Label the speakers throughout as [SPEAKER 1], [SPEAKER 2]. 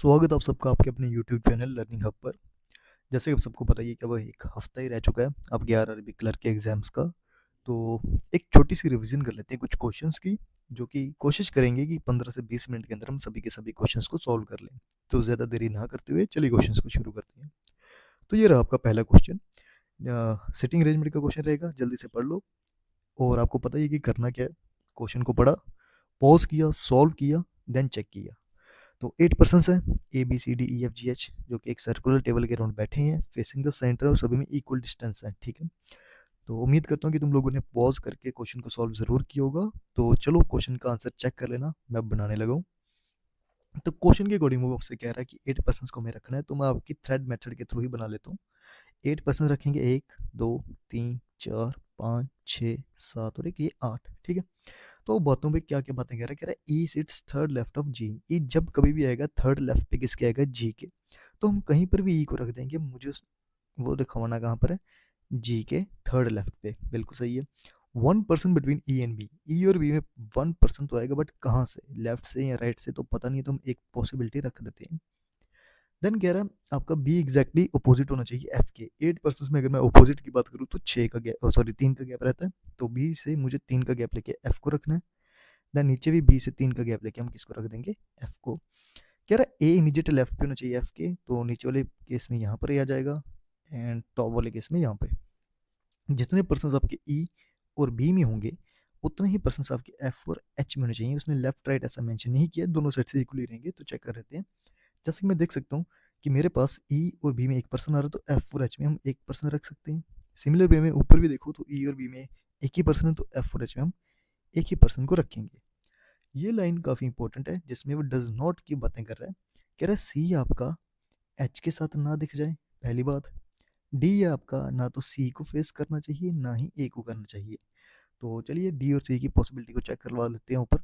[SPEAKER 1] स्वागत आप सबका आपके अपने यूट्यूब चैनल लर्निंग हब पर। जैसे कि आप सबको पता ही है कि अब एक हफ्ता ही रह चुका है आपके अरबी क्लर्क के एग्ज़ाम्स का। तो एक छोटी सी रिवीजन कर लेते हैं कुछ क्वेश्चंस की, जो कि कोशिश करेंगे कि 15 से 20 मिनट के अंदर हम सभी के सभी क्वेश्चंस को सॉल्व कर लें। तो ज़्यादा देरी ना करते हुए चलिए क्वेश्चंस को शुरू करते हैं। तो ये रहा आपका पहला क्वेश्चन। सिटिंग अरेंजमेंट का क्वेश्चन रहेगा, जल्दी से पढ़ लो। और आपको पता ही है कि करना क्या है। क्वेश्चन को पढ़ा, पॉज किया, सॉल्व किया, देन चेक किया। तो 8 पर्सन्स हैं, A B C D E F G H, जो कि एक सर्कुलर टेबल के अराउंड बैठे हैं फेसिंग द सेंटर, और सभी में इक्वल डिस्टेंस है। ठीक है। तो उम्मीद करता हूँ कि तुम लोगों ने पॉज करके क्वेश्चन को सॉल्व ज़रूर किया होगा। तो चलो क्वेश्चन का आंसर चेक कर लेना, मैं बनाने लगा हूँ। तो क्वेश्चन के अकॉर्डिंग वो आपसे कह रहा है कि 8 पर्सन्स को हमें रखना है, तो मैं आपकी थ्रेड मेथड के थ्रू ही बना लेता हूँ। 8 पर्सन रखेंगे, 1 2 3 4 5 6 7 और एक ये 8। ठीक है। तो बातों पे क्या क्या बातें कह रहा है, ई सिट्स थर्ड लेफ्ट ऑफ जी। ई जब कभी भी आएगा थर्ड लेफ्ट पे किसके आएगा, जी के। तो हम कहीं पर भी ई को रख देंगे, मुझे वो दिखाना कहाँ पर है, जी के थर्ड लेफ्ट पे। बिल्कुल सही है। 1 person between E and B, E और बी में 1 पर्सन तो आएगा, बट कहाँ से, लेफ्ट से या राइट से तो पता नहीं, तो हम एक पॉसिबिलिटी रख देते हैं। देन कह रहा है आपका बी एग्जैक्टली अपोजिट होना चाहिए एफ के। 8 पर्सन में अगर मैं अपोजिट की बात करूँ तो 3 का गैप रहता है। तो बी से मुझे 3 का गैप लेके एफ को रखना है। देन नीचे भी बी से 3 का गैप लेके हम किसको रख देंगे, एफ को। कह रहा है ए इमीडिएट लेफ्ट पे होना चाहिए एफ के, तो नीचे वाले केस में यहाँ पर ही आ जाएगा, एंड टॉप वाले केस में यहाँ पे। जितने पर्सन आपके ई और बी में होंगे उतने ही पर्सन आपके एफ और एच में होने चाहिए। उसने लेफ्ट राइट ऐसा मेंशन नहीं किया, दोनों साइड से इक्वली रहेंगे। तो चेक कर लेते हैं। जैसे कि मैं देख सकता हूँ कि मेरे पास ई और बी में 1 पर्सन आ रहा है, तो एफ और एच में हम 1 पर्सन रख सकते हैं। सिमिलर वे में ऊपर भी देखो तो ई और बी में एक ही पर्सन है, तो एफ और एच में हम एक ही पर्सन को रखेंगे। ये लाइन काफ़ी इंपॉर्टेंट है, जिसमें वो डज नॉट की बातें कर रहा है। कह रहा है सी आपका एच के साथ ना दिख जाए, पहली बात। डी आपका ना तो सी को फेस करना चाहिए, ना ही ए को करना चाहिए। तो चलिए डी और सी की पॉसिबिलिटी को चेक करवा लेते हैं ऊपर।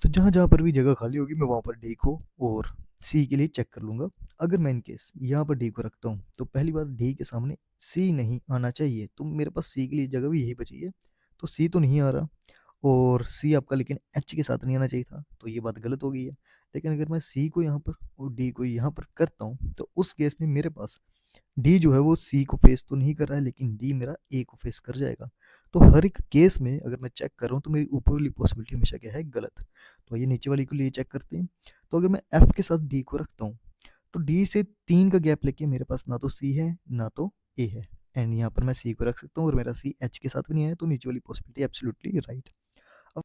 [SPEAKER 1] तो जहाँ जहाँ पर भी जगह खाली होगी मैं वहाँ पर डी को और सी के लिए चेक कर लूँगा। अगर मैं इन केस यहाँ पर डी को रखता हूँ तो पहली बात, डी के सामने सी नहीं आना चाहिए, तो मेरे पास सी के लिए जगह भी यही बची है। तो सी तो नहीं आ रहा, और सी आपका लेकिन एच के साथ नहीं आना चाहिए था, तो ये बात गलत हो गई है। लेकिन अगर मैं सी को यहाँ पर और डी को यहाँ पर करता हूँ, तो उस केस में मेरे पास डी जो है वो सी को फेस तो नहीं कर रहा है, लेकिन डी मेरा ए को फेस कर जाएगा। तो हर एक केस में अगर मैं चेक कर रहा हूँ तो मेरी ऊपर वाली पॉसिबिलिटी हमेशा क्या है, गलत। तो ये नीचे वाली को लिए चेक करते हैं। तो अगर मैं एफ के साथ डी को रखता हूँ, तो डी से 3 का गैप लेके मेरे पास ना तो सी है ना तो ए है, एंड यहाँ पर मैं सी को रख सकता हूँ, और मेरा सी एच के साथ भी नहीं है, तो नीचे वाली पॉसिबिलिटी एब्सोल्युटली राइट। अब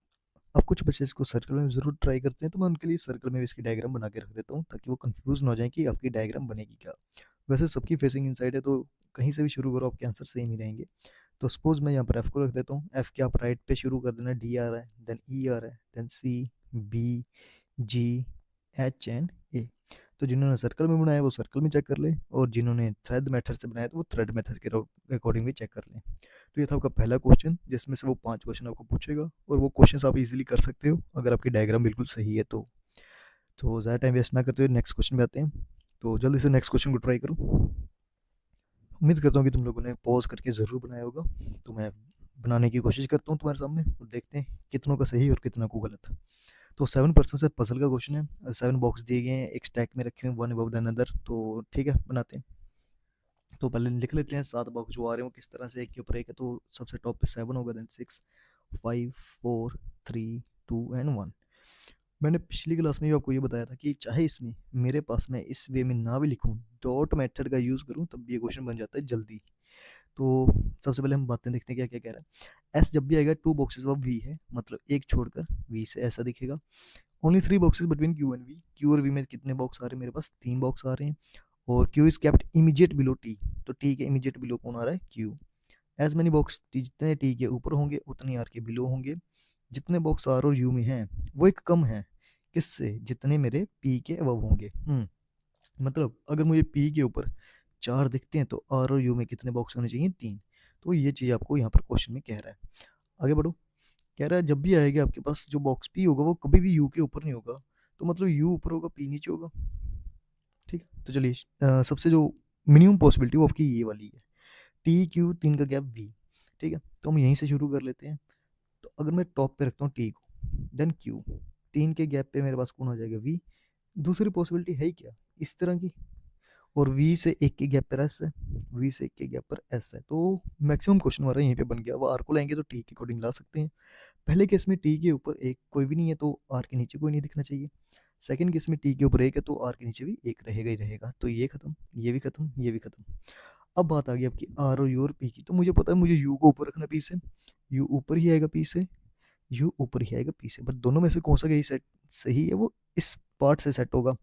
[SPEAKER 1] अब कुछ बच्चे इसको सर्कल में ज़रूर ट्राई करते हैं, तो मैं उनके लिए सर्कल में इसकी डायग्राम बना के रख देता हूँ, ताकि वो कंफ्यूज ना हो जाए कि आपकी डायग्राम बनेगी क्या। वैसे सबकी फेसिंग इनसाइड है, तो कहीं से भी शुरू करो आपके आंसर सेम ही रहेंगे। तो सपोज मैं यहाँ पर एफ को रख देता हूँ, एफ के आप राइट पे शुरू कर देना, डी आ रहा है, देन ई आ रहा है, then C, B, G, H and A. तो जिन्होंने सर्कल में बनाया वो सर्कल में चेक कर ले, और जिन्होंने थ्रेड मेथड से बनाया तो वो थ्रेड मेथड के अकॉर्डिंग भी चेक कर लें। तो ये था आपका पहला क्वेश्चन, जिसमें से वो 5 क्वेश्चन आपको पूछेगा, और वो क्वेश्चन आप इजीली कर सकते हो अगर आपकी डायग्राम बिल्कुल सही है तो ज़्यादा टाइम वेस्ट ना करते हुए नेक्स्ट क्वेश्चन पे आते हैं। तो जल्दी से नेक्स्ट क्वेश्चन को ट्राई करो। उम्मीद करता हूँ कि तुम लोगों ने पॉज करके ज़रूर बनाया होगा। तो मैं बनाने की कोशिश करता हूँ तुम्हारे सामने, और देखते हैं कितनों का सही और कितना को गलत। तो 7 पर्सन से पजल का क्वेश्चन है। 7 बॉक्स दिए गए हैं, एक स्टैक में रखे हुए, वन अबव द अनदर। तो ठीक है, बनाते हैं। तो पहले लिख लेते हैं 7 बॉक्स जो आ रहे हो किस तरह से, एक के ऊपर एक है। तो सबसे टॉप पे 7 होगा, देन 6, 5, 4, 3, 2 एंड 1। मैंने पिछली क्लास में भी आपको ये बताया था कि चाहे इसमें मेरे पास मैं इस वे में ना भी लिखूं, डॉट मेथड का यूज़ करूं, तब भी ये क्वेश्चन बन जाता है जल्दी। तो सबसे पहले हम बातें देखते हैं क्या क्या कह रहा है। एस जब भी आएगा 2 बॉक्सेस ऑफ वी है, मतलब एक छोड़कर वी से ऐसा दिखेगा। Only 3 boxes between Q and V, Q और वी में कितने बॉक्स आ रहे हैं, मेरे पास 3 बॉक्स आ रहे हैं। और Q is kept immediate below T, तो टी के इमीडिएट बिलो कौन आ रहा है, क्यू। एज मैनी बॉक्स, जितने टी के ऊपर होंगे उतने आर के बिलो होंगे। जितने बॉक्स आर और यू में हैं वो एक कम है, किससे, जितने मेरे पी के अबव होंगे। मतलब अगर मुझे पी के ऊपर 4 दिखते हैं, तो आर और यू में कितने बॉक्स होने चाहिए, 3। तो ये चीज़ आपको यहाँ पर क्वेश्चन में कह रहा है। आगे बढ़ो। कह रहा है जब भी आएगा आपके पास जो बॉक्स पी होगा वो कभी भी यू के ऊपर नहीं होगा, तो मतलब यू ऊपर होगा पी नीचे होगा। ठीक है, तो चलिए सबसे जो मिनिमम पॉसिबिलिटी वो आपकी ये वाली है, टी क्यू 3 का गैप वी। ठीक है, तो हम यहीं से शुरू कर लेते हैं। तो अगर मैं टॉप पे रखता हूँ टी को, देन क्यू, 3 के गैप पे मेरे पास कौन आ जाएगा, वी। दूसरी पॉसिबिलिटी है ही क्या इस तरह की, और वी से एक के गैप पर एस है, वी से एक के गैप पर एस है, तो मैक्सिमम क्वेश्चन हमारा यहीं पे बन गया। अब आर को लाएंगे तो टी के अकॉर्डिंग ला सकते हैं। पहले केस में टी के ऊपर एक कोई भी नहीं है तो आर के नीचे कोई नहीं दिखना चाहिए। सेकंड केस में टी के ऊपर एक है तो आर के नीचे भी एक रहेगा ही रहेगा, तो ये खत्म, ये भी खत्म, ये भी खत्म। अब बात आ गई आपकी आर और यू और पी की, तो मुझे पता है मुझे यू को ऊपर रखना पी से, यू ऊपर ही आएगा पी से, यू ऊपर ही आएगा पी से, बट दोनों में से कौन सा यही सेट सही है, वो इस पार्ट से सेट होगा।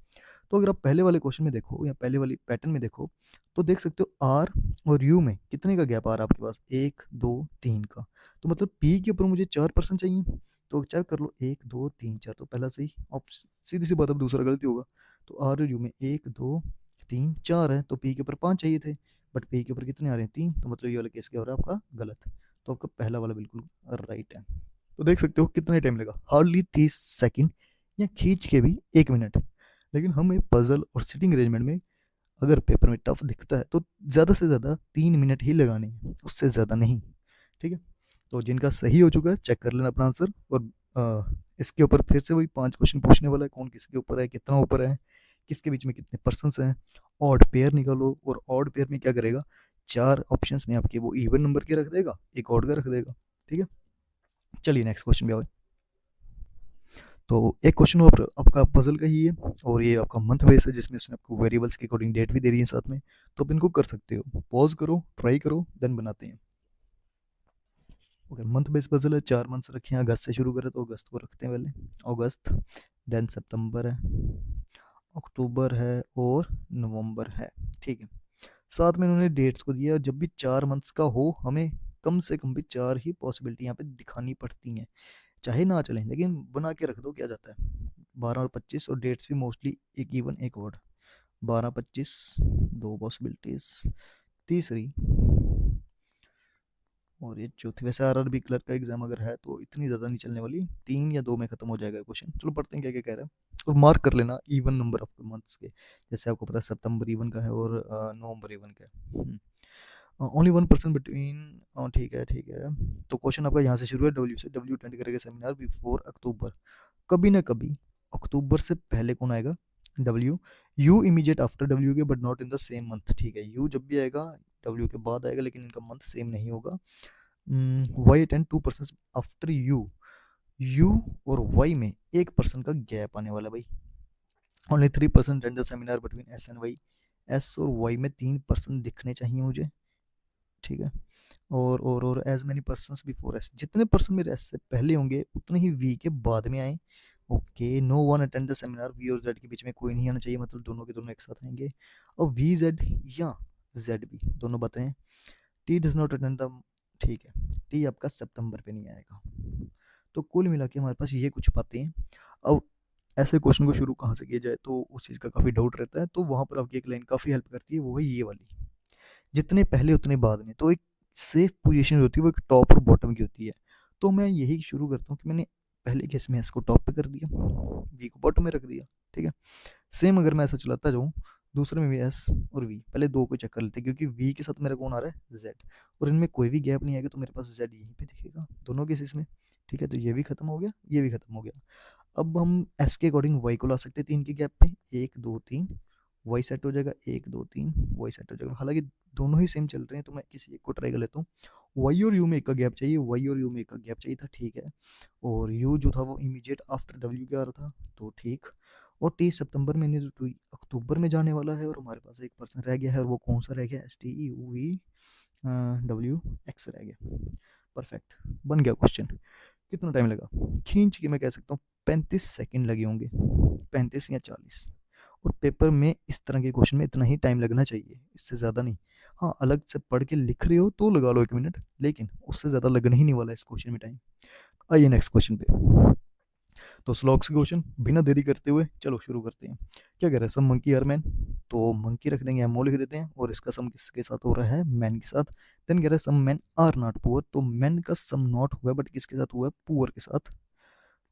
[SPEAKER 1] तो अगर आप पहले वाले क्वेश्चन में देखो या पहले वाली पैटर्न में देखो तो देख सकते हो आर और यू में कितने का गैप आ रहा है आपके पास, 1 2 3 का। तो मतलब पी के ऊपर मुझे 4% चाहिए, तो चेक कर लो 1 2 3 4, तो पहला सही ऑप्शन, सीधी सी बात, अब दूसरा गलती होगा। तो आर और यू में 1 2 3 4 है, तो पी के ऊपर 5 चाहिए थे, बट पी के ऊपर कितने आ रहे हैं 3, तो मतलब ये वाला केस क्या हो रहा है आपका गलत। तो आपका पहला वाला बिल्कुल राइट है। तो देख सकते हो कितने टाइम लगा, हार्डली 30 सेकेंड, या खींच के भी 1 मिनट। लेकिन हमें पजल और सिटिंग अरेंजमेंट में अगर पेपर में टफ दिखता है तो ज़्यादा से ज़्यादा 3 मिनट ही लगाने हैं, उससे ज़्यादा नहीं। ठीक है, तो जिनका सही हो चुका है चेक कर लेना अपना आंसर, और इसके ऊपर फिर से वही 5 क्वेश्चन पूछने वाला है, कौन किसके ऊपर है, कितना ऊपर है, किसके बीच में कितने पर्सन्स हैं। ऑड पेयर निकालो, और ऑड पेयर में क्या करेगा, 4 ऑप्शंस में आपके वो इवन नंबर के रख देगा, एक ऑड का रख देगा। ठीक है, चलिए नेक्स्ट क्वेश्चन भी आओ। तो एक क्वेश्चन आपका पजल का ही है, और ये आपका मंथ बेस है जिसमें उसने आपको वेरिएबल्स के अकॉर्डिंग डेट भी दे दी है साथ में, तो आप इनको कर सकते हो, पॉज करो, ट्राई करो, देन बनाते हैं। ओके, मंथ बेस पजल है, 4 मंथ्स रखे हैं, अगस्त से शुरू करें तो अगस्त को रखते हैं पहले, अगस्त, देन सितंबर है, अक्टूबर है, और नवंबर है। ठीक है, साथ में उन्होंने डेट्स को दिया, जब भी 4 मंथ्स का हो हमें कम से कम भी 4 ही पॉसिबिलिटी यहाँ पे दिखानी पड़ती हैं, चाहे ना चलें लेकिन बना के रख दो, क्या जाता है। 12 और 25, और डेट्स भी मोस्टली एक इवन एक ऑड, 12 25, 2 पॉसिबिलिटीज, तीसरी, और ये चौथी। वैसे आरआरबी क्लर्क का एग्जाम अगर है तो इतनी ज़्यादा नहीं चलने वाली, 3 या 2 में खत्म हो जाएगा क्वेश्चन। चलो पढ़ते हैं क्या क्या कह रहा है, और मार्क कर लेना इवन नंबर ऑफ मंथ्स के, जैसे आपको पता है सितंबर इवन का है और नवंबर इवन का है, ओनली 1% बिटवीन। ठीक है ठीक है, तो क्वेश्चन आपका यहाँ से शुरू है, डब्ल्यू से, डब्ल्यू अटेंड करेगा सेमिनार बिफोर अक्टूबर, कभी ना कभी अक्टूबर से पहले कौन आएगा, W, U immediate after W के but not in the same month. ठीक है, यू जब भी आएगा डब्ल्यू के बाद आएगा, लेकिन इनका मंथ सेम नहीं होगा। Y attend 2% after U, U और वाई में 1% का गैप आने वाला भाई, only 3% attend the seminar between S and Y, S और वाई में 3% दिखने चाहिए मुझे। ठीक है, और as many person before S, जितने पर्सन मेरे एस से पहले होंगे उतने ही वी के बाद में आए। Okay, no one attend the seminar, V और जेड के बीच में कोई नहीं आना चाहिए, मतलब दोनों के दोनों एक साथ आएंगे, और वी जेड या जेड बी दोनों बताएं। T does not attend the, ठीक है, टी आपका सितंबर पे नहीं आएगा। तो कुल मिला के हमारे पास ये कुछ बातें हैं। अब ऐसे क्वेश्चन को शुरू कहाँ से किया जाए तो उस चीज़ का काफ़ी डाउट रहता है, तो वहाँ पर आपकी एक लाइन काफ़ी हेल्प करती है, वो है ये वाली, जितने पहले उतने बाद में। तो एक सेफ पोजीशन होती है वो एक टॉप और बॉटम की होती है, तो मैं यही शुरू करता हूँ कि मैंने पहले केस में एस को टॉप पे कर दिया, वी को बॉटम में रख दिया। ठीक है, सेम अगर मैं ऐसा चलाता जाऊँ दूसरे में भी एस और वी, पहले दो को चेक कर लेते हैं क्योंकि वी के साथ मेरा कौन आ रहा है, जेड, और इनमें कोई भी गैप नहीं आएगा तो मेरे पास जेड यहीं पे दिखेगा दोनों केसेस में। ठीक है, तो ये भी खत्म हो गया, ये भी खत्म हो गया। अब हम एस के अकॉर्डिंग वाई को ला सकते हैं 3 के गैप पे, 1 2 3, वाई सेट हो जाएगा, 1 2 3, वाई सेट हो जाएगा। हालांकि दोनों ही सेम चल रहे हैं तो मैं किसी एक को ट्राई कर लेता हूँ। वाई और यू में एक का गैप चाहिए, वाई और यू में एक का गैप चाहिए था, ठीक है, और यू जो था वो इमीडिएट आफ्टर डब्ल्यू के आ रहा था, तो ठीक। और टी सितंबर में नहीं तो अक्टूबर में जाने वाला है, और हमारे पास 1% रह गया है, और वो कौन सा रह गया, S T U V W x रह गया। परफेक्ट, बन गया क्वेश्चन। कितना टाइम लगा, खींच के मैं कह सकता हूँ 35 सेकेंड लगे होंगे, 35 या 40। और पेपर में इस तरह के क्वेश्चन में इतना ही टाइम लगना चाहिए, इससे ज़्यादा नहीं। हाँ, अलग से पढ़ के लिख रहे हो तो लगा लो 1 मिनट, लेकिन उससे ज़्यादा लगना ही नहीं वाला इस क्वेश्चन में टाइम। आइए नेक्स्ट क्वेश्चन पे। तो स्लॉग्स क्वेश्चन बिना देरी करते हुए चलो शुरू करते हैं। क्या कह रहा है, सम मंकी आर मैन, तो मंकी रख देंगे, एमओ लिख देते हैं, और इसका सम किसके साथ हो रहा है, मैन के साथ। देन कह रहा है सम मैन आर नॉट पुअर, तो मैन का सम नॉट हुआ है बट किसके साथ हुआ है, पुअर के साथ।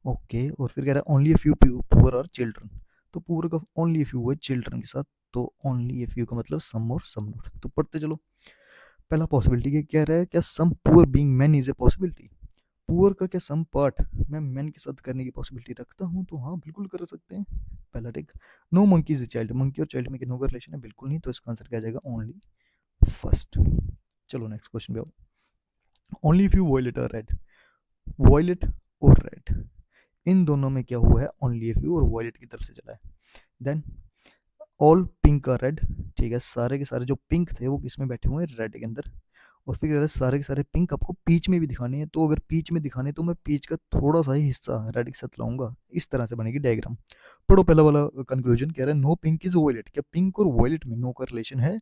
[SPEAKER 1] ओके, और फिर कह रहा है only a few poor are children, तो पुअर का ओनली ए फ्यू हुआ है चिल्ड्रन के साथ, तो ओनली ए फ्यू का मतलब सम और सम नॉट। तो पढ़ते चलो। पहला पॉसिबिलिटी क्या कह रहा है, क्या some poor being man is a possibility, poor का क्या सम पार्ट मैं मैन के साथ करने की पॉसिबिलिटी रखता हूँ? तो हाँ, बिल्कुल कर सकते हैं। पहला tick. No monkey is child, monkey और चाइल्ड में नो का रिलेशन है, बिल्कुल नहीं, तो इसका आंसर क्या आ जाएगा? Only first. चलो नेक्स्ट क्वेश्चन पे आओ। Only if you violet are red, violet और रेड इन दोनों में क्या हुआ है? ओनली इफ यू और वॉयलेट की तरफ से चला है। Then all pink are red, ठीक है, सारे के सारे जो पिंक थे वो किस में बैठे हुए हैं? रेड के अंदर। और फिर अगर सारे के सारे पिंक आपको पीच में भी दिखाने हैं, तो अगर पीच में दिखाने तो मैं पीच का थोड़ा सा ही हिस्सा रेड के साथ लाऊंगा। इस तरह से बनेगी डायग्राम। पढ़ो पहला वाला कंक्लूजन कह रहा है नो पिंक इज वॉयलेट, क्या पिंक और वॉयलेट में नो का रिलेशन है?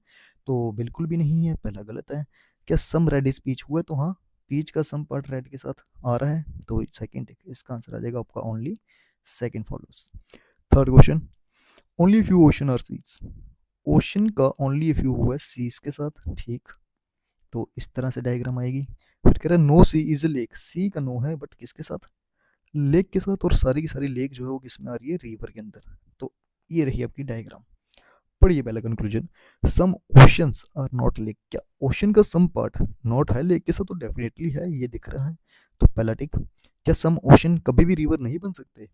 [SPEAKER 1] तो बिल्कुल भी नहीं है, पहला गलत है। क्या सम रेड इज पीच हुआ? तो हाँ, पीच का सम पार्ट रेड के साथ आ रहा है, तो सेकंड इसका आंसर आ जाएगा आपका only second follows. Third question, only if you ocean are seas, ocean का ओनली इफ यू हुआ सीज के साथ, ठीक, तो इस तरह से डायग्राम आएगी। फिर कह रहा है no C is a lake, C का नो है बट किसके साथ? लेक के साथ, और सारी की सारी लेक जो है वो किसमें आ रही है? रिवर के अंदर। तो ये रही आपकी डायग्राम। पढ़िए पहला conclusion, some oceans are not lake, क्या ओशन का सम पार्ट नॉट है लेक के साथ? तो डेफिनेटली है, ये दिख रहा है, तो पहला टिक। क्या सम ओशन कभी भी रिवर नहीं बन सकते?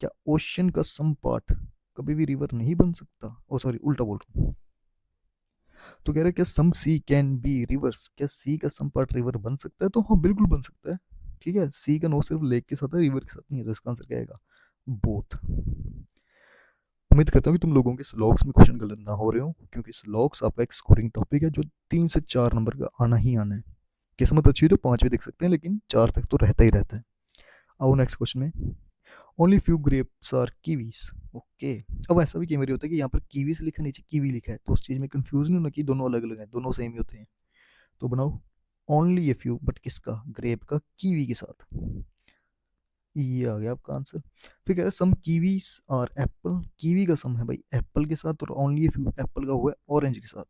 [SPEAKER 1] क्या ओशन का सम पार्ट कभी भी रिवर नहीं बन सकता? ओ सॉरी, उल्टा बोल रहा हूँ। तो कह रहे हैं क्या सम सी कैन बी रिवर्स, क्या सी का सम पार्ट रिवर बन सकता है? तो हाँ, बिल्कुल बन सकता है। ठीक है, सी का नो सिर्फ लेक के साथ है, रिवर के साथ नहीं है, तो इसका आंसर क्या आएगा? बोथ। उम्मीद करता हूँ कि तुम लोगों के स्लॉग्स में क्वेश्चन गलत ना हो रहे हो, क्योंकि स्लॉग्स आपका एक स्कोरिंग टॉपिक है जो 3 से 4 नंबर का आना ही आना है। किस्मत अच्छी हुई तो 5 भी देख सकते हैं, लेकिन 4 तक तो रहता ही रहता है। आओ नेक्स्ट क्वेश्चन में, only few grapes are kiwis. Okay, अब ऐसा भी कई बार होता है कि यहाँ पर कीवीज लिखा है, नीचे कीवी लिखा है, तो उस चीज में कंफ्यूज नहीं होना कि दोनों अलग अलग हैं, दोनों सेम ही होते हैं। तो बनाओ ओनली ए फ्यू, बट किसका? ग्रेप का कीवी के साथ। ये आ गया आपका आंसर। फिर कह रहा है सम कीवीज और एप्पल, कीवी का सम है भाई एप्पल के साथ, और ओनली ए फ्यू एप्पल का हुआ है ऑरेंज के साथ,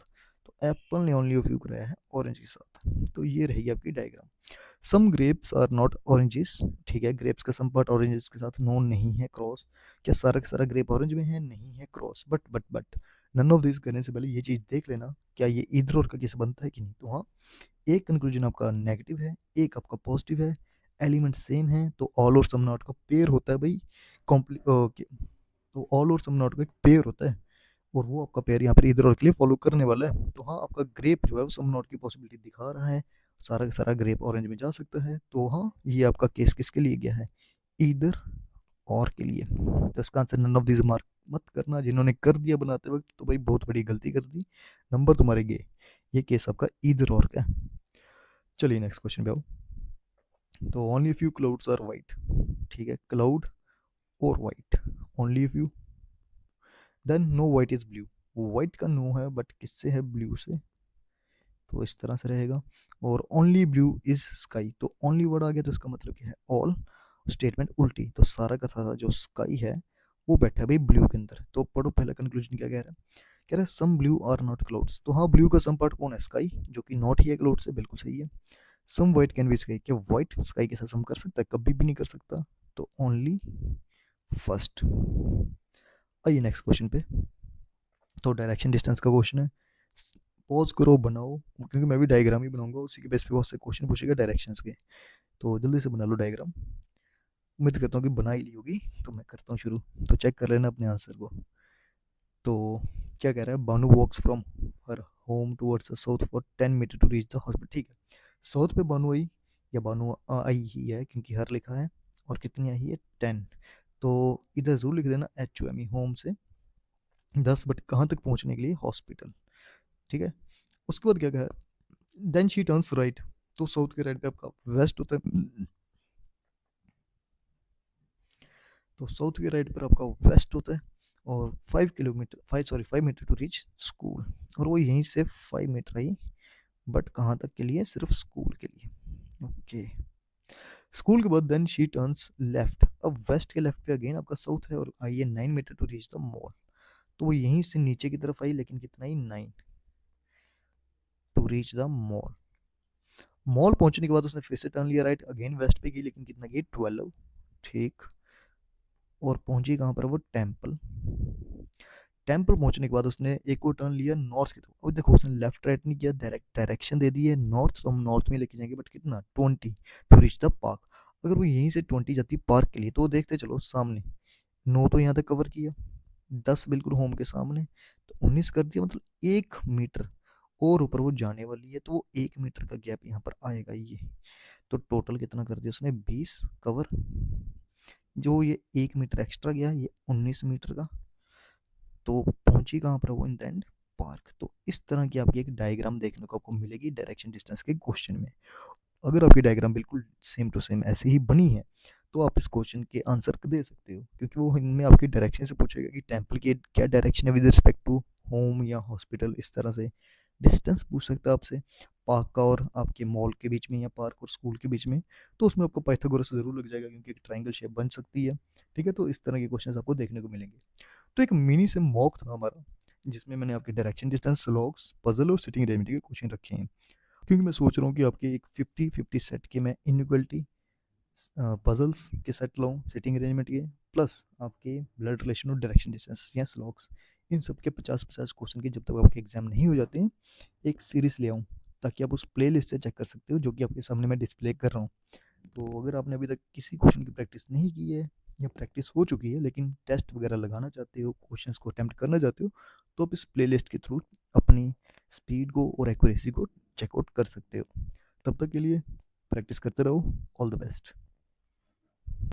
[SPEAKER 1] तो एप्पल ने ओनली ए फ्यू कराया है ऑरेंज के साथ। तो ये रहेगी आपकी diagram. Some grapes are not oranges, ठीक है, ग्रेप्स का सम पार्ट ऑरेंजेस के साथ नो नहीं है, क्रॉस। क्या सारा का सारा ग्रेप ऑरेंज में है? नहीं है, cross. But none of this करने से पहले ये चीज देख लेना, क्या ये इधर और का केस बनता है कि नहीं? तो हाँ, एक कंक्लूजन आपका नेगेटिव है, एक आपका पॉजिटिव है, एलिमेंट सेम है, तो ऑल और सम नॉट का पेयर होता है भाई। तो ऑल और सम नॉट का एक पेयर होता है, और वो आपका पेयर यहाँ पर इधर और के लिए फॉलो करने वाला है। तो हाँ, आपका ग्रेप जो है वो सम नॉट की पॉसिबिलिटी दिखा रहा है, सारा का सारा ग्रेप ऑरेंज में जा सकता है। तो हाँ, ये आपका केस किसके लिए गया है? इधर और के लिए। तो इसका answer none of this mark मत करना, जिन्होंने कर दिया बनाते वक्त तो भाई बहुत बड़ी गलती कर दी, नंबर तुम्हारे गए। ये केस आपका इधर और का। चलिए नेक्स्ट क्वेश्चन पे आओ। तो only few clouds are white, ठीक है, क्लाउड और white, only few. Then no white is blue, white का नो है बट किससे है? ब्लू से, तो इस तरह से रहेगा। और ओनली ब्लू इज स्काई, तो ओनली वर्ड आ गया, तो इसका मतलब क्या है? ऑल। स्टेटमेंट उल्टी, तो सारा का सारा जो स्काई है वो बैठा है भाई ब्लू के अंदर। तो पढ़ो पहला कंक्लूजन क्या कह रहा है? कह रहा है some blue are not clouds, तो हाँ, ब्लू का सम पार्ट कौन है? स्काई, जो कि नॉट ही है क्लाउड से, बिल्कुल सही है। Some white can be sky, क्या वाइट स्काई के साथ सम कर सकता है? कभी भी नहीं कर सकता, तो ओनली फर्स्ट। आइए नेक्स्ट क्वेश्चन पे। तो डायरेक्शन डिस्टेंस का क्वेश्चन है, पॉज करो बनाओ, क्योंकि मैं भी डायग्राम ही बनाऊंगा, उसी के बेस पे बहुत से क्वेश्चन पूछेगा डायरेक्शंस के, तो जल्दी से बना लो डायग्राम। उम्मीद करता हूँ कि बना ही ली होगी, तो मैं करता हूँ शुरू, तो चेक कर लेना अपने आंसर को। तो क्या कह रहा है? Banu walks from her home towards the south for 10 metre to reach the hospital, ठीक है, साउथ पे बानू आई, या बानू आई ही है क्योंकि हर लिखा है, और कितनी आई है? 10। तो इधर जरूर लिख देना HOME, होम से 10, बट कहाँ तक पहुँचने के लिए? हॉस्पिटल, ठीक है। उसके बाद क्या कहा? देन शी टर्न्स राइट, तो साउथ के राइट पे आपका वेस्ट होता है, तो साउथ के राइट पर आपका वेस्ट होता है, और 5 मीटर टू रीच स्कूल, और वो यहीं से 5 मीटर आई, बट कहाँ तक के लिए? सिर्फ स्कूल के लिए। ओके, स्कूल के बाद देन शी टर्न्स लेफ्ट, अब वेस्ट के लेफ्ट पे अगेन आपका साउथ है, और आई है 9 meter to reach the mall, तो वो यहीं से नीचे की तरफ आई, लेकिन कितना ही? 9 to reach the mall. Mall पहुंचने के बाद उसने फिर से टर्न लिया राइट, अगेन वेस्ट पे गई, लेकिन कितना गई? 12, ठीक। और पहुंची कहाँ पर? वो टेम्पल, टेम्पल पहुंचने के बाद उसने एक और टर्न लिया नॉर्थ की तरफ। अब देखो उसने लेफ्ट राइट नहीं किया, डायरेक्ट डायरेक्शन दे दी है नॉर्थ, तो हम नॉर्थ में लेके जाएंगे, बट कितना 20 टू रीच द पार्क। अगर वो यहीं से 20 जाती पार्क के लिए, तो देखते चलो सामने 9 तो यहाँ तक कवर किया, 10 बिल्कुल होम के सामने, तो 19 कर दिया, मतलब 1 मीटर और ऊपर वो जाने वाली है, तो वो 1 मीटर का गैप यहाँ पर आएगा ये। तो टोटल कितना कर दिया उसने, 20 कवर। जो ये 1 मीटर एक्स्ट्रा गया, ये 19 मीटर का, तो पहुंची कहाँ पर वो, इन द एंड पार्क। तो इस तरह की आपकी एक डायग्राम देखने को आपको मिलेगी डायरेक्शन डिस्टेंस के क्वेश्चन में। अगर आपकी डायग्राम बिल्कुल सेम टू सेम ऐसे ही बनी है, तो आप इस क्वेश्चन के आंसर दे सकते हो, क्योंकि वो इनमें आपकी डायरेक्शन से पूछेगा कि टेम्पल की क्या डायरेक्शन है विद रिस्पेक्ट टू होम या हॉस्पिटल। इस तरह से डिस्टेंस पूछ सकता है आपसे पार्क का और आपके मॉल के बीच में, या पार्क और स्कूल के बीच में। तो उसमें आपको पाइथागोरस जरूर लग जाएगा, क्योंकि एक ट्राइंगल शेप बन सकती है। ठीक है, तो इस तरह के क्वेश्चन आपको देखने को मिलेंगे। तो एक मिनी से मॉक था हमारा, जिसमें मैंने आपके डायरेक्शन डिस्टेंस, स्लॉग्स, पजल और सिटिंग अरेंजमेंट के क्वेश्चन रखे हैं। क्योंकि मैं सोच रहा हूँ कि आपके एक 50-50 सेट के मैं इनइक्वलिटी पजल्स के सेट लाऊं सिटिंग अरेंजमेंट के, प्लस आपके ब्लड रिलेशन और डायरेक्शन डिस्टेंस या स्लॉग्स, इन सब के 50-50 क्वेश्चन के जब तक आपके एग्जाम नहीं हो जाते हैं, एक सीरीज ले आऊँ, ताकि आप उस प्ले लिस्ट से चेक कर सकते हो जो कि आपके सामने मैं डिस्प्ले कर रहा हूँ। तो अगर आपने अभी तक किसी क्वेश्चन की प्रैक्टिस नहीं की है, या प्रैक्टिस हो चुकी है लेकिन टेस्ट वगैरह लगाना चाहते हो, क्वेश्चंस को अटेम्प्ट करना चाहते हो, तो आप इस प्लेलिस्ट के थ्रू अपनी स्पीड को और एक्यूरेसी को चेकआउट कर सकते हो। तब तक के लिए प्रैक्टिस करते रहो। All the best.